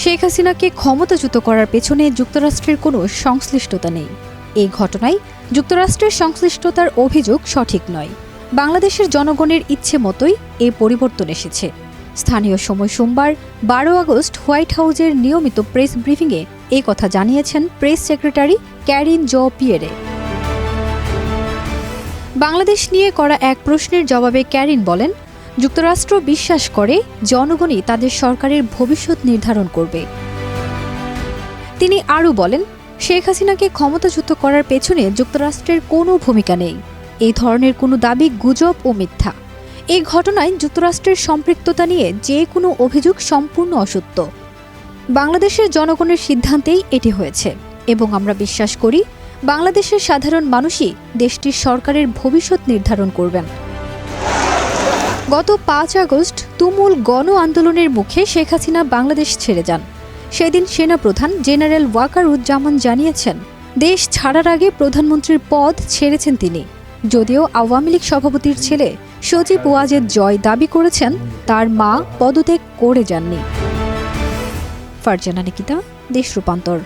শেখ হাসিনাকে ক্ষমতাচ্যুত করার পেছনে যুক্তরাষ্ট্রের কোনো সংশ্লিষ্টতা নেই। এই ঘটনায় যুক্তরাষ্ট্রের সংশ্লিষ্টতার অভিযোগ সঠিক নয়। বাংলাদেশের জনগণের ইচ্ছে মতোই এই পরিবর্তন এসেছে। স্থানীয় সময় সোমবার 12 আগস্ট হোয়াইট হাউসের নিয়মিত প্রেস ব্রিফিংয়ে এই কথা জানিয়েছেন press secretary Karine Jean-Pierre. Bangladesh নিয়ে করা এক প্রশ্নের জবাবে ক্যারিন বলেন, যুক্তরাষ্ট্র বিশ্বাস করে জনগণই তাদের সরকারের ভবিষ্যৎ নির্ধারণ করবে। তিনি আরও বলেন, শেখ হাসিনাকে ক্ষমতাচ্যুত করার পেছনে যুক্তরাষ্ট্রের কোনো ভূমিকা নেই। এই ধরনের কোনো দাবি গুজব ও মিথ্যা। এই ঘটনায় যুক্তরাষ্ট্রের সম্পৃক্ততা নিয়ে যে কোনো অভিযোগ সম্পূর্ণ অসত্য। বাংলাদেশের জনগণের সিদ্ধান্তেই এটি হয়েছে এবং আমরা বিশ্বাস করি বাংলাদেশের সাধারণ মানুষই দেশটির সরকারের ভবিষ্যৎ নির্ধারণ করবেন। গত 5 আগস্ট তুমুল গণ আন্দোলনের মুখে শেখ হাসিনা বাংলাদেশ ছেড়ে যান। সেদিন সেনাপ্রধান জেনারেল ওয়াকারুজ্জামান জানিয়েছেন, দেশ ছাড়ার আগে প্রধানমন্ত্রীর পদ ছেড়েছেন তিনি। যদিও আওয়ামী লীগ সভাপতির ছেলে সজীব ওয়াজেদ জয় দাবি করেছেন তার মা পদত্যাগ করে যাননি। ফারজানা নিকিতা, দেশ রূপান্তর।